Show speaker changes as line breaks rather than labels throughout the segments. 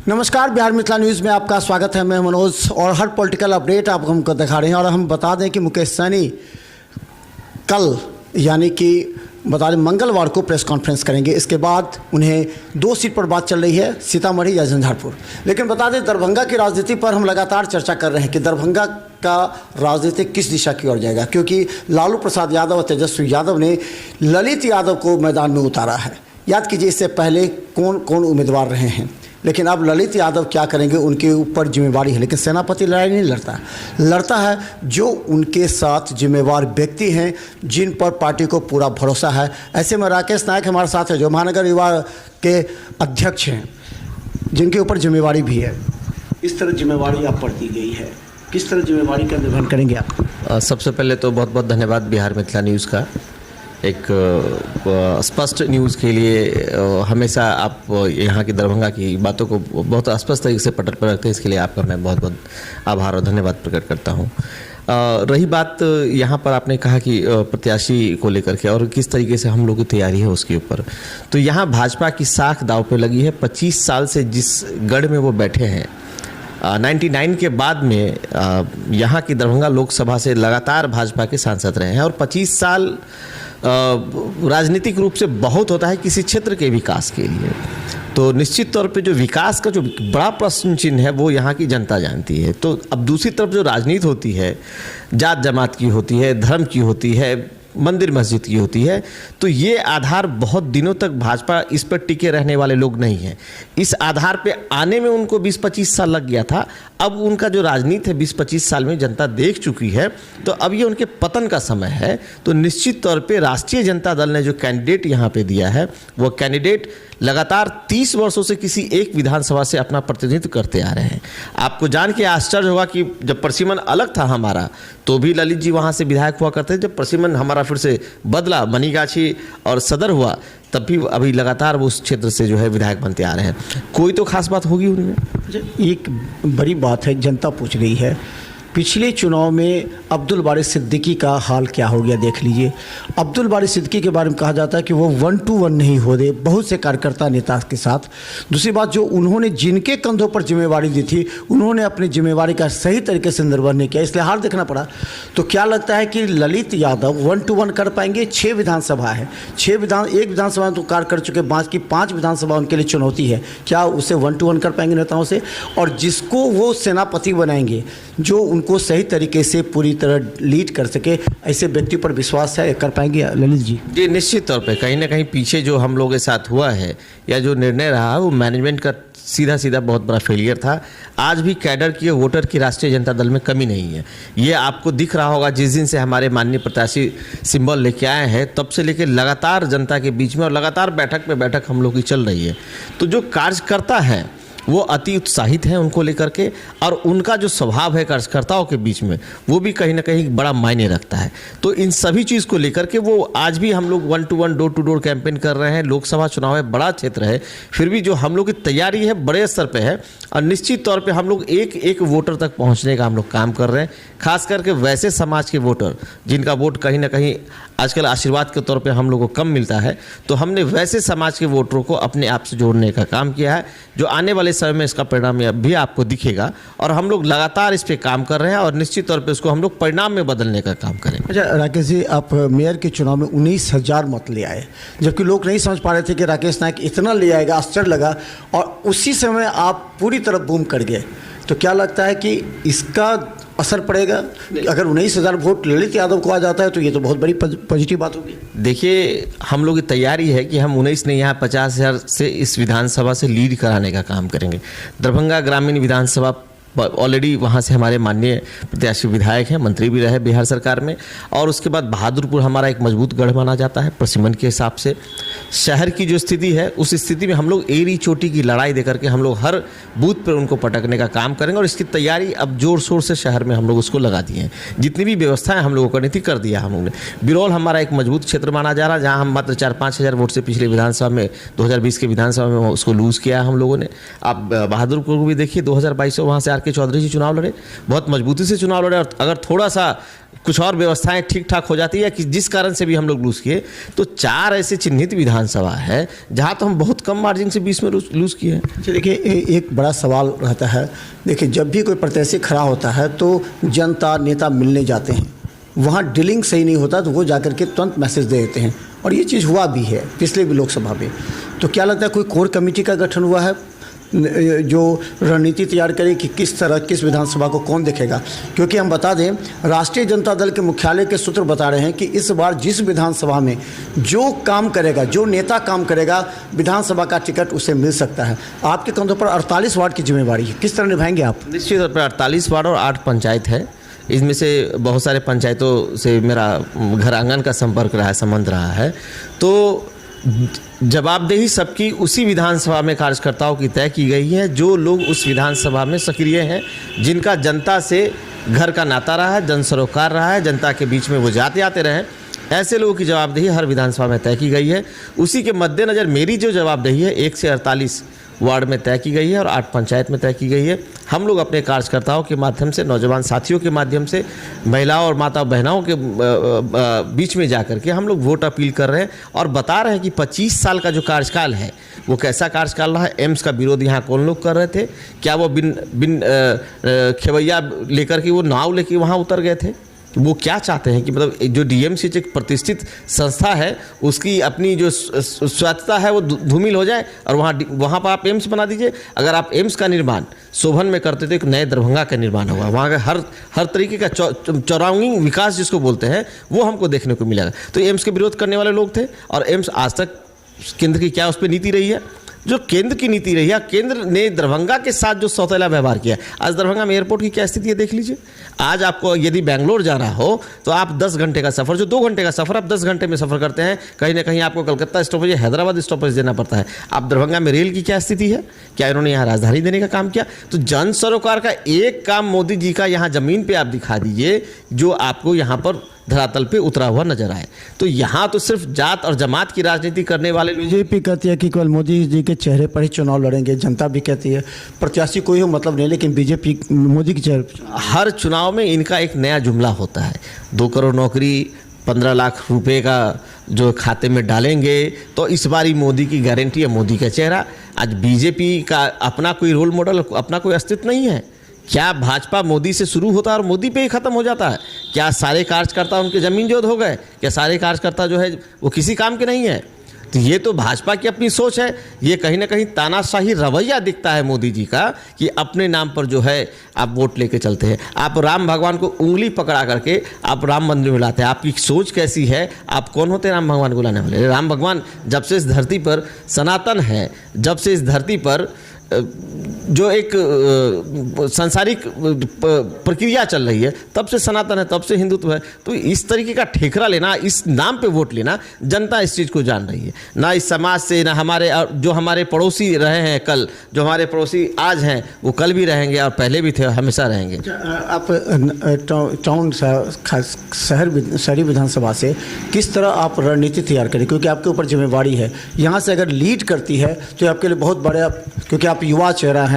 नमस्कार, बिहार मिथिला न्यूज़ में आपका स्वागत है। मैं मनोज और हर पॉलिटिकल अपडेट आप हमको दिखा रहे हैं। और हम बता दें कि मुकेश सहनी कल यानी कि बता दें मंगलवार को प्रेस कॉन्फ्रेंस करेंगे। इसके बाद उन्हें 2 सीट पर बात चल रही है, सीतामढ़ी या झंझारपुर। लेकिन बता दें दरभंगा की राजनीति पर हम लगातार चर्चा कर रहे हैं कि दरभंगा का राजनीति किस दिशा की ओर जाएगा, क्योंकि लालू प्रसाद यादव और तेजस्वी यादव ने ललित यादव को मैदान में उतारा है। याद कीजिए इससे पहले कौन कौन उम्मीदवार रहे हैं, लेकिन अब ललित यादव क्या करेंगे उनके ऊपर जिम्मेवारी है। लेकिन सेनापति लड़ाई नहीं लड़ता है जो उनके साथ जिम्मेवार व्यक्ति हैं, जिन पर पार्टी को पूरा भरोसा है। ऐसे में राकेश नायक हमारे साथ है, जो महानगर युवा के अध्यक्ष हैं, जिनके ऊपर जिम्मेवारी भी है। इस तरह जिम्मेवारी आप पर दी गई है, किस तरह जिम्मेवारी का निर्वहन करेंगे आप?
सबसे पहले तो बहुत बहुत धन्यवाद बिहार मिथिला न्यूज़ का। एक स्पष्ट न्यूज़ के लिए हमेशा आप यहाँ की दरभंगा की बातों को बहुत स्पष्ट तरीके से पटल पर रखते हैं, इसके लिए आपका मैं बहुत बहुत आभार और धन्यवाद प्रकट करता हूँ। रही बात यहाँ पर आपने कहा कि प्रत्याशी को लेकर के और किस तरीके से हम लोग की तैयारी है उसके ऊपर, तो यहाँ भाजपा की साख दाव पे लगी है। 25 साल से जिस गढ़ में वो बैठे हैं, 99 के बाद में यहाँ की दरभंगा लोकसभा से लगातार भाजपा के सांसद रहे हैं। और 25 साल राजनीतिक रूप से बहुत होता है किसी क्षेत्र के विकास के लिए। तो निश्चित तौर पे जो विकास का जो बड़ा प्रश्न चिन्ह है वो यहाँ की जनता जानती है। तो अब दूसरी तरफ जो राजनीति होती है, जात जमात की होती है, धर्म की होती है, मंदिर मस्जिद की होती है, तो ये आधार बहुत दिनों तक भाजपा इस पर टिके रहने वाले लोग नहीं हैं। इस आधार पे आने में उनको 20-25 साल लग गया था। अब उनका जो राजनीति है 20-25 साल में जनता देख चुकी है, तो अब ये उनके पतन का समय है। तो निश्चित तौर पे राष्ट्रीय जनता दल ने जो कैंडिडेट यहाँ पे दिया है, वो कैंडिडेट लगातार 30 वर्षों से किसी एक विधानसभा से अपना प्रतिनिधित्व करते आ रहे हैं। आपको जान के आश्चर्य होगा कि जब प्रसिमन अलग था हमारा, तो भी ललित जी वहाँ से विधायक हुआ करते थे। जब प्रसिमन हमारा फिर से बदला, मनीगाछी और सदर हुआ, तब भी अभी लगातार वो उस क्षेत्र से जो है विधायक बनते आ रहे हैं। कोई तो खास बात होगी उनमें।
एक बड़ी बात है, जनता पूछ रही है, पिछले चुनाव में अब्दुल बारी सिद्दीकी का हाल क्या हो गया देख लीजिए। अब्दुल बारी सिद्दीकी के बारे में कहा जाता है कि वो 1-to-1 नहीं हो रहे बहुत से कार्यकर्ता नेता के साथ। दूसरी बात, जो उन्होंने जिनके कंधों पर जिम्मेवारी दी थी, उन्होंने अपनी जिम्मेवारी का सही तरीके से निर्वहन नहीं किया, इसलिए हार देखना पड़ा। तो क्या लगता है कि ललित यादव 1-to-1 कर पाएंगे? 6 विधानसभा है, एक विधानसभा तो कार्य कर चुके, बाकी 5 विधानसभा उनके लिए चुनौती है। क्या उसे 1-to-1 कर पाएंगे नेताओं से? और जिसको वो सेनापति बनाएंगे, जो उनको सही तरीके से पूरी तरह लीड कर सके, ऐसे व्यक्ति पर विश्वास है, कर पाएंगे ललित जी?
जी, निश्चित तौर पे कहीं ना कहीं पीछे जो हम लोगों के साथ हुआ है या जो निर्णय रहा, वो मैनेजमेंट का सीधा बहुत बड़ा फेलियर था। आज भी कैडर की, वोटर की राष्ट्रीय जनता दल में कमी नहीं है। ये आपको दिख रहा होगा जिस दिन से हमारे माननीय प्रत्याशी सिंबल लेके आए हैं, तब से लेकर लगातार जनता के बीच में और लगातार बैठक पे बैठक हम लोग की चल रही है। तो जो कार्यकर्ता है वो अति उत्साहित हैं उनको लेकर के, और उनका जो स्वभाव है कार्यकर्ताओं के बीच में, वो भी कहीं ना कहीं बड़ा मायने रखता है। तो इन सभी चीज़ को लेकर के वो आज भी हम लोग 1-to-1 डोर-टू-डोर कैंपेन कर रहे हैं। लोकसभा चुनाव है, बड़ा क्षेत्र है, फिर भी जो हम लोग की तैयारी है बड़े स्तर पे है। और निश्चित तौर पे हम लोग एक वोटर तक पहुँचने का हम लोग काम कर रहे हैं, खास करके वैसे समाज के वोटर जिनका वोट कहीं ना कहीं आजकल आशीर्वाद के तौर पे हम लोग को कम मिलता है। तो हमने वैसे समाज के वोटरों को अपने आप से जोड़ने का काम किया है, जो आने वाले समय में इसका परिणाम भी आपको दिखेगा। और हम लोग लगातार इस पे काम कर रहे हैं और निश्चित तौर पे इसको हम लोग परिणाम में बदलने का काम करेंगे।
अच्छा राकेश जी, आप मेयर के चुनाव में 19,000 मत ले आए, जबकि लोग नहीं समझ पा रहे थे कि राकेश नायक इतना ले आएगा, आश्चर्य लगा। और उसी समय आप पूरी तरह बूम कर गए। तो क्या लगता है कि इसका असर पड़ेगा? अगर 19,000 वोट ललित यादव को आ जाता है तो ये तो बहुत बड़ी पॉजिटिव बात होगी।
देखिए, हम लोग की तैयारी है कि हम 19 नहीं, यहाँ 50,000 से इस विधानसभा से लीड कराने का काम करेंगे। दरभंगा ग्रामीण विधानसभा ऑलरेडी वहाँ से हमारे माननीय प्रत्याशी विधायक हैं, मंत्री भी रहे बिहार सरकार में। और उसके बाद बहादुरपुर हमारा एक मजबूत गढ़ माना जाता है प्रसिमन के हिसाब से। शहर की जो स्थिति है, उस स्थिति में हम लोग एड़ी चोटी की लड़ाई दे करके हम लोग हर बूथ पर उनको पटकने का काम करेंगे। और इसकी तैयारी अब जोर शोर से शहर में हम लोग उसको लगा दिए हैं। जितनी भी व्यवस्थाएं हम लोगों को करनी थी कर दिया हम लोगों ने। बिरौल हमारा एक मजबूत क्षेत्र माना जा रहा है, जहाँ हम मात्र 4-5 हज़ार वोट से पिछले विधानसभा में 2020 के विधानसभा में उसको लूज़ किया हम लोगों ने। आप बहादुरपुर को भी देखिए, 2022 से वहाँ से आर के चौधरी जी चुनाव लड़े, बहुत मजबूती से चुनाव लड़े। और अगर थोड़ा सा कुछ और व्यवस्थाएं ठीक ठाक हो जाती है कि जिस कारण से भी हम लोग लूज़ किए, तो 4 ऐसे चिन्हित विधानसभा है जहां तो हम बहुत कम मार्जिन से 20 में लूज़ किए हैं।
अच्छा, देखिए एक बड़ा सवाल रहता है। देखिए, जब भी कोई प्रत्याशी खड़ा होता है तो जनता नेता मिलने जाते हैं, वहाँ डीलिंग सही नहीं होता तो वो जाकर के तुरंत मैसेज दे देते हैं, और ये चीज़ हुआ भी है पिछले भी लोकसभा में। तो क्या लगता है कोई कोर कमेटी का गठन हुआ है जो रणनीति तैयार करे कि किस तरह किस विधानसभा को कौन देखेगा? क्योंकि हम बता दें, राष्ट्रीय जनता दल के मुख्यालय के सूत्र बता रहे हैं कि इस बार जिस विधानसभा में जो काम करेगा, जो नेता काम करेगा, विधानसभा का टिकट उसे मिल सकता है। आपके कंधों पर 48 वार्ड की जिम्मेवारी है, किस तरह निभाएंगे आप?
निश्चित तौर पर 48 वार्ड और 8 पंचायत है। इसमें से बहुत सारे पंचायतों से मेरा घर आंगन का संपर्क रहा है, संबंध रहा है। तो जवाबदेही सबकी उसी विधानसभा में कार्यकर्ताओं की तय की गई है जो लोग उस विधानसभा में सक्रिय हैं, जिनका जनता से घर का नाता रहा है, जन सरोकार रहा है, जनता के बीच में वो जाते आते रहे, ऐसे लोगों की जवाबदेही हर विधानसभा में तय की गई है। उसी के मद्देनज़र मेरी जो जवाबदेही है 1 से 48 वार्ड में तय की गई है और 8 पंचायत में तय की गई है। हम लोग अपने कार्यकर्ताओं के माध्यम से, नौजवान साथियों के माध्यम से, महिलाओं और माता बहनों के बीच में जाकर के हम लोग वोट अपील कर रहे हैं और बता रहे हैं कि 25 साल का जो कार्यकाल है वो कैसा कार्यकाल रहा है। एम्स का विरोध यहाँ कौन लोग कर रहे थे? क्या वो बिन खेवैया लेकर के वो नाव लेके वहाँ उतर गए थे? वो क्या चाहते हैं कि मतलब जो डीएमसी एक प्रतिष्ठित संस्था है उसकी अपनी जो स्वायत्तता है वो धूमिल हो जाए और वहाँ पर आप एम्स बना दीजिए। अगर आप एम्स का निर्माण शोभन में करते तो एक नए दरभंगा का निर्माण होगा, वहाँ का हर तरीके का चौरांगी विकास जिसको बोलते हैं वो हमको देखने को मिलेगा। तो एम्स के विरोध करने वाले लोग थे और एम्स आज तक केंद्र की क्या उस पर नीति रही है? जो केंद्र की नीति रही है, केंद्र ने दरभंगा के साथ जो सौतेला व्यवहार किया। आज दरभंगा में एयरपोर्ट की क्या स्थिति है देख लीजिए। आज आपको यदि बेंगलोर जाना हो तो आप 10 घंटे का सफ़र, जो 2 घंटे का सफ़र आप 10 घंटे में सफ़र करते हैं, कहीं ना कहीं आपको कलकत्ता स्टॉपेज, हैदराबाद स्टॉपेज देना पड़ता है। आप दरभंगा में रेल की क्या स्थिति है? क्या इन्होंने यहाँ राजधानी देने का काम किया? तो जन सरोकार का एक काम मोदी जी का यहाँ ज़मीन पर आप दिखा दीजिए जो आपको यहाँ पर धरातल पे उतरा हुआ नजर आए। तो यहाँ तो सिर्फ जात और जमात की राजनीति करने वाले लोग।
बीजेपी कहती है कि केवल मोदी जी के चेहरे पर ही चुनाव लड़ेंगे, जनता भी कहती है प्रत्याशी कोई हो मतलब नहीं, लेकिन बीजेपी मोदी के चेहरे।
हर चुनाव में इनका एक नया जुमला होता है, 2 करोड़ नौकरी, 15 लाख रुपए का जो खाते में डालेंगे, तो इस बारी मोदी की गारंटी है, मोदी का चेहरा। आज बीजेपी का अपना कोई रोल मॉडल, अपना कोई अस्तित्व नहीं है। क्या भाजपा मोदी से शुरू होता है और मोदी पे ही ख़त्म हो जाता है? क्या सारे कार्यकर्ता उनके ज़मीन जोत हो गए? क्या सारे कार्यकर्ता जो है वो किसी काम के नहीं है? तो ये तो भाजपा की अपनी सोच है। ये कहीं ना कहीं तानाशाही रवैया दिखता है मोदी जी का कि अपने नाम पर जो है आप वोट लेके चलते हैं। आप राम भगवान को उंगली पकड़ा करके आप राम मंदिर में लाते हैं। आपकी सोच कैसी है? आप कौन होते हैं राम भगवान को लाने वाले? राम भगवान जब से इस धरती पर सनातन है, जब से इस धरती पर जो एक सांसारिक प्रक्रिया चल रही है, तब से सनातन है, तब से हिंदुत्व है। तो इस तरीके का ठेकरा लेना, इस नाम पे वोट लेना, जनता इस चीज़ को जान रही है। ना इस समाज से, ना हमारे जो हमारे पड़ोसी रहे हैं कल, जो हमारे पड़ोसी आज हैं, वो कल भी रहेंगे और पहले भी थे, हमेशा रहेंगे।
आप टाउन शहरी विधानसभा से किस तरह आप रणनीति तैयार करें, क्योंकि आपके ऊपर जिम्मेवारी है। यहाँ से अगर लीड करती है तो आपके लिए बहुत बड़ा, क्योंकि आप युवा चेहरा हैं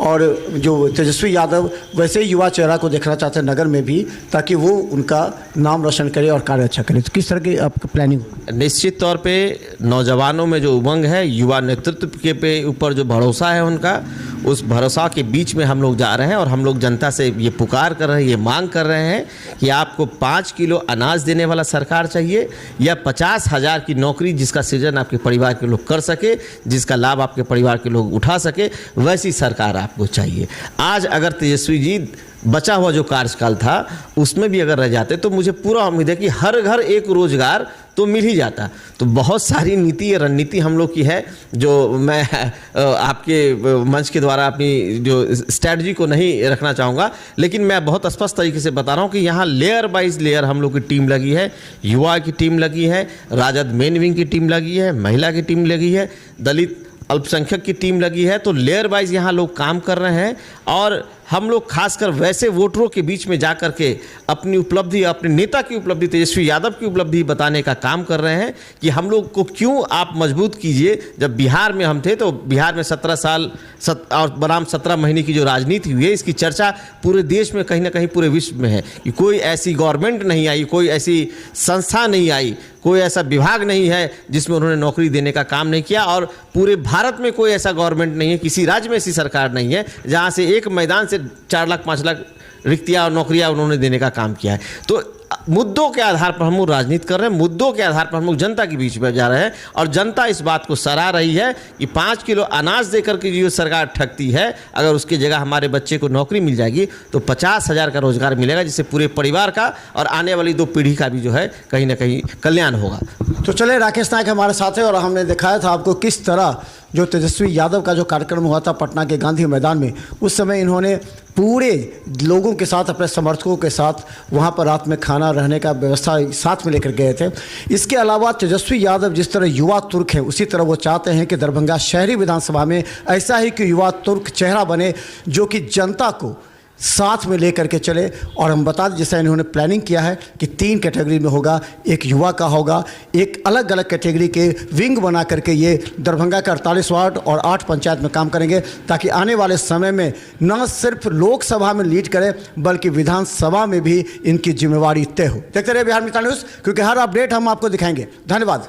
और जो तेजस्वी यादव वैसे ही युवा चेहरा को देखना चाहते हैं नगर में भी, ताकि वो उनका नाम रोशन करे और कार्य अच्छा करे। तो किस तरह की आपकी प्लानिंग?
निश्चित तौर पे नौजवानों में जो उमंग है, युवा नेतृत्व के पे ऊपर जो भरोसा है उनका, उस भरोसा के बीच में हम लोग जा रहे हैं और हम लोग जनता से ये पुकार कर रहे हैं, ये मांग कर रहे हैं कि आपको 5 किलो अनाज देने वाला सरकार चाहिए या 50,000 की नौकरी जिसका सृजन आपके परिवार के लोग कर सके, जिसका लाभ आपके परिवार के लोग उठा सके, वैसी सरकार आपको चाहिए। आज अगर तेजस्वी जी बचा हुआ जो कार्यकाल था उसमें भी अगर रह जाते तो मुझे पूरा उम्मीद है कि हर घर एक रोजगार तो मिल ही जाता। तो बहुत सारी नीति या रणनीति हम लोग की है जो मैं आपके मंच के द्वारा अपनी जो स्ट्रैटेजी को नहीं रखना चाहूँगा, लेकिन मैं बहुत स्पष्ट तरीके से बता रहा हूँ कि यहाँ लेयर बाइज लेयर हम लोग की टीम लगी है। युवा की टीम लगी है, राजद मेन विंग की टीम लगी है, महिला की टीम लगी है, दलित अल्पसंख्यक की टीम लगी है। तो लेयर वाइज यहाँ लोग काम कर रहे हैं और हम लोग खासकर वैसे वोटरों के बीच में जा करके अपनी उपलब्धि, अपने नेता की उपलब्धि, तेजस्वी यादव की उपलब्धि बताने का काम कर रहे हैं कि हम लोग को क्यों आप मजबूत कीजिए। जब बिहार में हम थे तो बिहार में 17 साल और बनाम 17 महीने की जो राजनीति हुई है, इसकी चर्चा पूरे देश में कहीं ना कहीं पूरे विश्व में है कि कोई ऐसी गवर्नमेंट नहीं आई, कोई ऐसी संस्था नहीं आई, कोई ऐसा विभाग नहीं है जिसमें उन्होंने नौकरी देने का काम नहीं किया। और पूरे भारत में कोई ऐसा गवर्नमेंट नहीं है, किसी राज्य में ऐसी सरकार नहीं है जहां से एक मैदान से 4 लाख 5 लाख रिक्तियां और नौकरियां उन्होंने देने का काम किया है। तो मुद्दों के आधार पर हम लोग राजनीति कर रहे हैं, मुद्दों के आधार पर हम लोग जनता के बीच में जा रहे हैं और जनता इस बात को सराह रही है कि 5 किलो अनाज देकर के जो सरकार ठगती है, अगर उसकी जगह हमारे बच्चे को नौकरी मिल जाएगी तो 50,000 का रोजगार मिलेगा, जिससे पूरे परिवार का और आने वाली 2 पीढ़ी का भी जो है कहीं ना कहीं कल्याण होगा।
तो चले, राकेश नायक हमारे साथ है और हमने दिखाया था आपको किस तरह जो तेजस्वी यादव का जो कार्यक्रम हुआ था पटना के गांधी मैदान में, उस समय इन्होंने पूरे लोगों के साथ, अपने समर्थकों के साथ वहां पर रात में खाना रहने का व्यवस्था साथ में लेकर गए थे। इसके अलावा तेजस्वी यादव जिस तरह युवा तुर्क हैं, उसी तरह वो चाहते हैं कि दरभंगा शहरी विधानसभा में ऐसा ही कि युवा तुर्क चेहरा बने जो कि जनता को साथ में लेकर के चले। और हम बता दें जैसा इन्होंने प्लानिंग किया है कि 3 कैटेगरी में होगा, एक युवा का होगा, एक अलग अलग कैटेगरी के विंग बना करके ये दरभंगा का 48 वार्ड और 8 पंचायत में काम करेंगे, ताकि आने वाले समय में न सिर्फ लोकसभा में लीड करें बल्कि विधानसभा में भी इनकी जिम्मेवारी तय हो। देखते रहिए बिहार मित्र न्यूज़, क्योंकि हर अपडेट हम आपको दिखाएंगे। धन्यवाद।